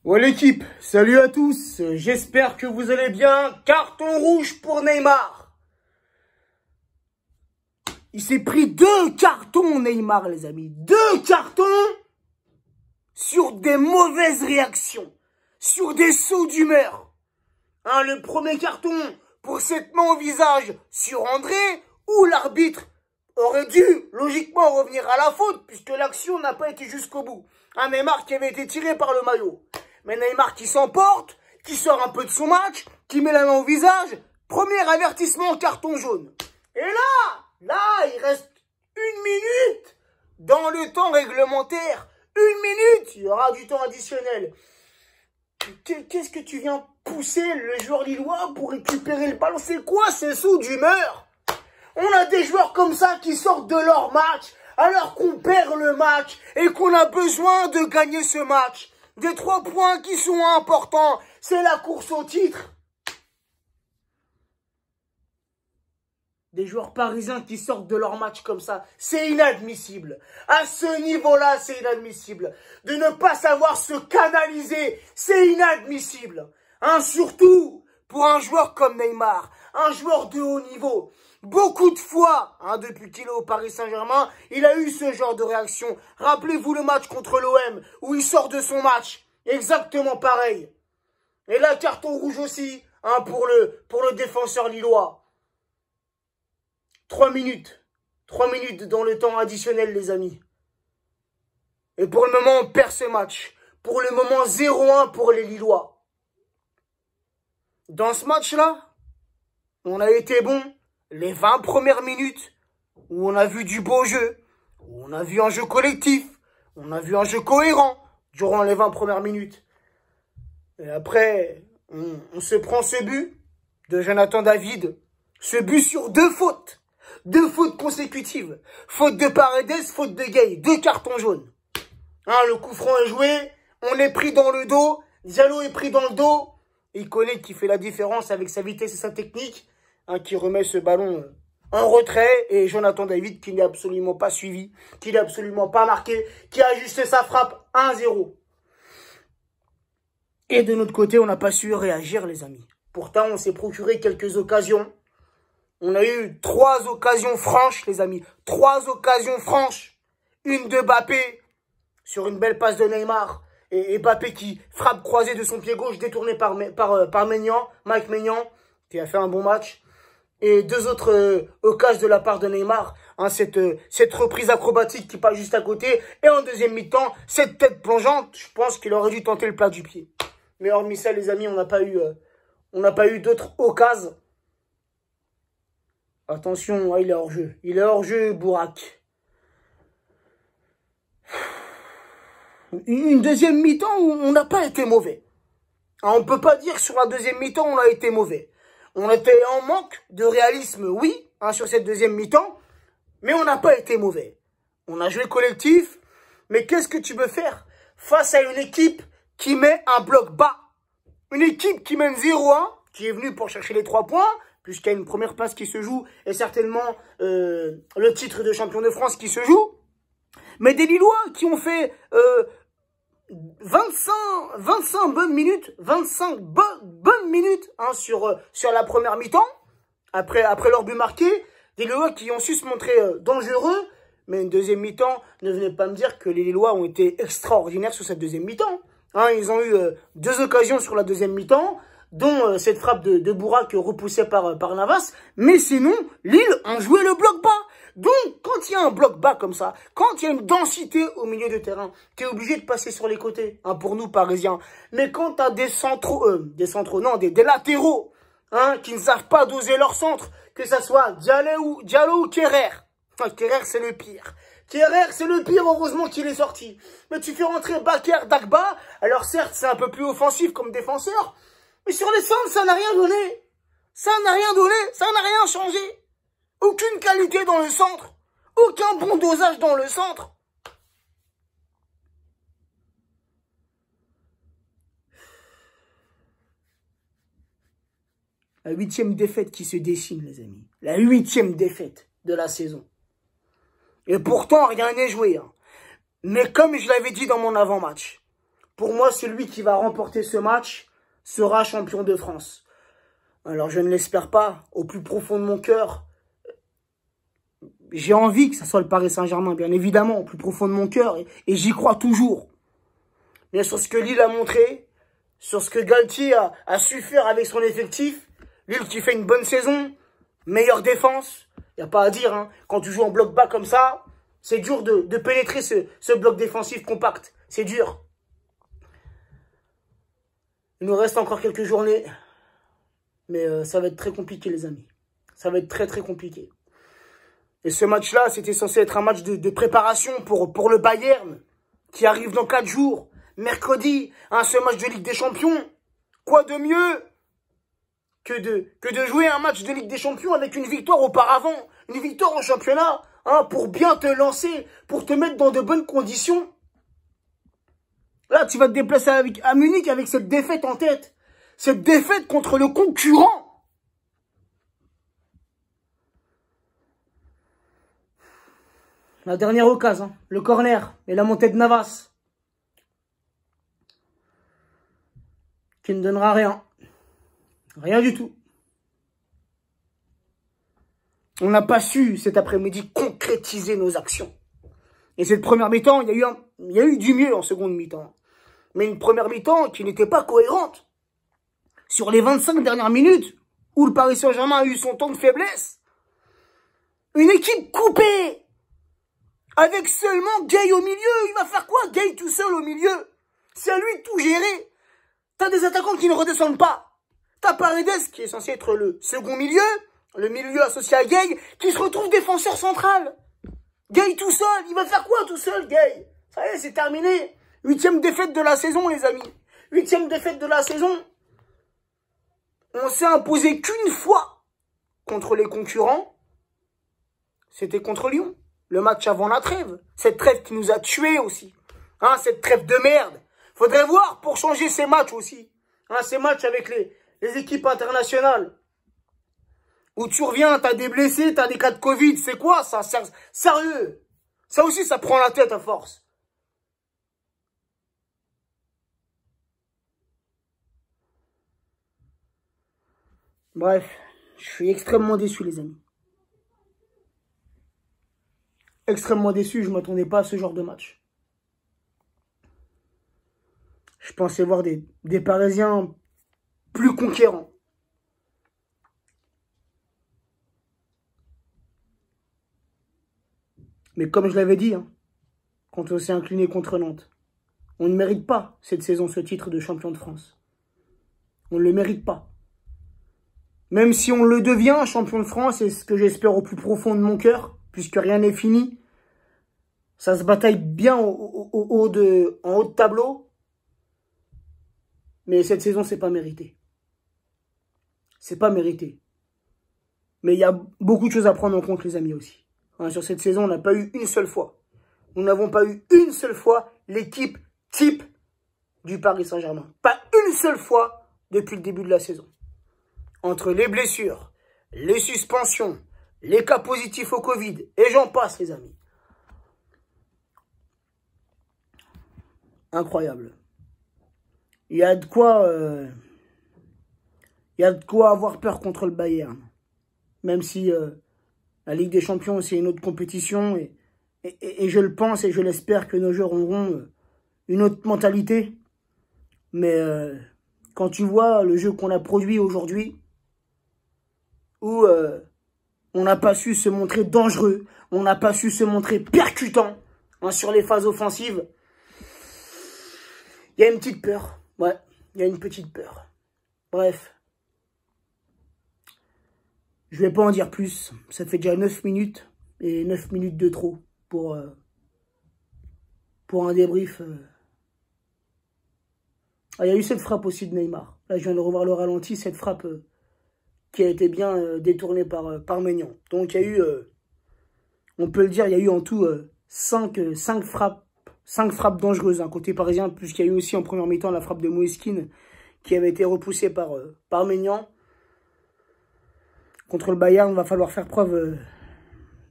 Ouais l'équipe, salut à tous, j'espère que vous allez bien. Carton rouge pour Neymar. Il s'est pris 2 cartons Neymar les amis. 2 cartons sur des mauvaises réactions, sur des sauts d'humeur. Le premier carton pour cette main au visage sur André, où l'arbitre aurait dû logiquement revenir à la faute puisque l'action n'a pas été jusqu'au bout. Un Neymar qui avait été tiré par le maillot. Mais Neymar qui s'emporte, qui sort un peu de son match, qui met la main au visage. Premier avertissement, carton jaune. Et là, il reste 1 minute dans le temps réglementaire. 1 minute, il y aura du temps additionnel. Qu'est-ce que tu viens pousser le joueur lillois pour récupérer le ballon? C'est quoi ces sauts d'humeur? On a des joueurs comme ça qui sortent de leur match alors qu'on perd le match et qu'on a besoin de gagner ce match. Des 3 points qui sont importants. C'est la course au titre. Des joueurs parisiens qui sortent de leur match comme ça. C'est inadmissible. À ce niveau-là, c'est inadmissible. De ne pas savoir se canaliser, c'est inadmissible. Surtout pour un joueur comme Neymar. Un joueur de haut niveau. Beaucoup de fois, depuis qu'il est au Paris Saint-Germain, il a eu ce genre de réaction. Rappelez-vous le match contre l'OM, où il sort de son match. Exactement pareil. Et là, carton rouge aussi, pour le défenseur lillois. 3 minutes. 3 minutes dans le temps additionnel, les amis. Et pour le moment, on perd ce match. Pour le moment, 0-1 pour les Lillois. Dans ce match-là, on a été bon. Les 20 premières minutes, où on a vu du beau jeu, où on a vu un jeu collectif, on a vu un jeu cohérent durant les 20 premières minutes. Et après, on se prend ce but de Jonathan David, ce but sur 2 fautes. 2 fautes consécutives. Faute de Paredes, faute de Gueye. 2 cartons jaunes. Le coup franc est joué, on est pris dans le dos, Diallo est pris dans le dos. Il connaît qui fait la différence avec sa vitesse et sa technique. Qui remet ce ballon en retrait, et Jonathan David qui n'est absolument pas suivi, qui n'est absolument pas marqué, qui a ajusté sa frappe 1-0. Et de notre côté, on n'a pas su réagir, les amis. Pourtant, on s'est procuré quelques occasions. On a eu 3 occasions franches, les amis. 3 occasions franches. Une de Mbappé sur une belle passe de Neymar. Et Mbappé qui frappe croisée de son pied gauche, détourné par Mike Maignan, qui a fait un bon match. Et 2 autres occasions de la part de Neymar. Cette reprise acrobatique qui passe juste à côté. Et en deuxième mi-temps, cette tête plongeante, je pense qu'il aurait dû tenter le plat du pied. Mais hormis ça, les amis, on n'a pas eu d'autres occasions. Attention, il est hors jeu. Il est hors jeu, Bourak. Une deuxième mi-temps où on n'a pas été mauvais. On ne peut pas dire que sur la deuxième mi-temps, on a été mauvais. On était en manque de réalisme, oui, sur cette deuxième mi-temps, mais on n'a pas été mauvais. On a joué collectif, mais qu'est-ce que tu veux faire face à une équipe qui met un bloc bas? Une équipe qui mène 0-1, qui est venue pour chercher les 3 points, puisqu'il y a une première place qui se joue, et certainement le titre de champion de France qui se joue. Mais des Lillois qui ont fait 25 bonnes minutes, 25 bonnes minutes sur la première mi-temps, après leur but marqué, des Lillois qui ont su se montrer dangereux, mais une deuxième mi-temps, ne venez pas me dire que les Lillois ont été extraordinaires sur cette deuxième mi-temps. Ils ont eu 2 occasions sur la deuxième mi-temps, dont cette frappe de Bourak repoussée par Navas, mais sinon, Lille ont joué le bloc bas. Donc, quand il y a un bloc bas comme ça, quand il y a une densité au milieu de terrain, tu es obligé de passer sur les côtés, pour nous, Parisiens. Mais quand tu as des latéraux, qui ne savent pas doser leur centre, que ça soit Diallo ou Kerrer. Kerrer, c'est le pire. Kerrer, c'est le pire, heureusement qu'il est sorti. Mais tu fais rentrer Bakar Dagba, alors certes, c'est un peu plus offensif comme défenseur, mais sur les centres, ça n'a rien donné. Ça n'a rien donné, ça n'a rien changé. Aucune qualité dans le centre. Aucun bon dosage dans le centre. La 8e défaite qui se dessine, les amis. La 8e défaite de la saison. Et pourtant, rien n'est joué. Mais comme je l'avais dit dans mon avant-match, Pour moi, celui qui va remporter ce match sera champion de France. Alors, je ne l'espère pas. Au plus profond de mon cœur, j'ai envie que ce soit le Paris Saint-Germain, bien évidemment, au plus profond de mon cœur. Et j'y crois toujours. Mais sur ce que Lille a montré, sur ce que Galtier a su faire avec son effectif, Lille qui fait une bonne saison, meilleure défense, il n'y a pas à dire. Hein. Quand tu joues en bloc bas comme ça, c'est dur de pénétrer ce bloc défensif compact. C'est dur. Il nous reste encore quelques journées. Mais ça va être très compliqué, les amis. Ça va être très, très compliqué. Et ce match-là, c'était censé être un match de préparation pour le Bayern, qui arrive dans 4 jours. Mercredi, ce match de Ligue des Champions. Quoi de mieux que de jouer un match de Ligue des Champions avec une victoire auparavant. Une victoire en championnat, pour bien te lancer, pour te mettre dans de bonnes conditions. Là, tu vas te déplacer à Munich avec cette défaite en tête. Cette défaite contre le concurrent. La dernière occasion, le corner et la montée de Navas. Qui ne donnera rien. Rien du tout. On n'a pas su cet après-midi concrétiser nos actions. Et cette première mi-temps, il y a eu du mieux en seconde mi-temps. Mais une première mi-temps qui n'était pas cohérente. Sur les 25 dernières minutes, où le Paris Saint-Germain a eu son temps de faiblesse, une équipe coupée, avec seulement Gueye au milieu. Il va faire quoi, Gueye tout seul au milieu? C'est à lui de tout gérer. T'as des attaquants qui ne redescendent pas. T'as Paredes, qui est censé être le second milieu, le milieu associé à Gueye, qui se retrouve défenseur central. Gueye tout seul, il va faire quoi tout seul, Gueye? Ça y est, c'est terminé. 8e défaite de la saison, les amis. 8e défaite de la saison. On s'est imposé qu'une fois contre les concurrents. C'était contre Lyon. Le match avant la trêve. Cette trêve qui nous a tués aussi. Cette trêve de merde. Faudrait voir pour changer ces matchs aussi. Ces matchs avec les équipes internationales. Où tu reviens, t'as des blessés, t'as des cas de Covid. C'est quoi ça? Sérieux. Ça aussi, ça prend la tête à force. Bref, je suis extrêmement déçu, les amis. Extrêmement déçu, je ne m'attendais pas à ce genre de match. Je pensais voir des Parisiens plus conquérants. Mais comme je l'avais dit, quand on s'est incliné contre Nantes, on ne mérite pas cette saison ce titre de champion de France. On ne le mérite pas. Même si on le devient, champion de France, c'est ce que j'espère au plus profond de mon cœur, puisque rien n'est fini. Ça se bataille bien en haut de tableau. Mais cette saison, c'est pas mérité. C'est pas mérité. Mais il y a beaucoup de choses à prendre en compte, les amis, aussi. Sur cette saison, on n'a pas eu une seule fois. Nous n'avons pas eu une seule fois l'équipe type du Paris Saint-Germain. Pas une seule fois depuis le début de la saison. Entre les blessures, les suspensions, les cas positifs au Covid, et j'en passe, les amis. Incroyable. Il y a de quoi avoir peur contre le Bayern. Même si la Ligue des Champions, c'est une autre compétition. Et je le pense et je l'espère que nos joueurs auront une autre mentalité. Mais quand tu vois le jeu qu'on a produit aujourd'hui, où on n'a pas su se montrer dangereux, on n'a pas su se montrer percutant sur les phases offensives, il y a une petite peur. Ouais, il y a une petite peur. Bref. Je vais pas en dire plus. Ça fait déjà 9 minutes. Et 9 minutes de trop pour un débrief. Il y a eu cette frappe aussi de Neymar. Là, je viens de revoir le ralenti. Cette frappe qui a été bien détournée par Maignan. Donc, il y a eu, on peut le dire, il y a eu en tout 5 frappes dangereuses, côté parisien, puisqu'il y a eu aussi en première mi-temps la frappe de Moïskine qui avait été repoussée par Maignan. Contre le Bayern, il va falloir faire preuve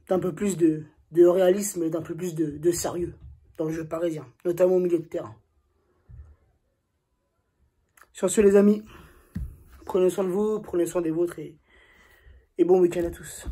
d'un peu plus de réalisme et d'un peu plus de sérieux dans le jeu parisien, notamment au milieu de terrain. Sur ce, les amis, prenez soin de vous, prenez soin des vôtres et bon week-end à tous.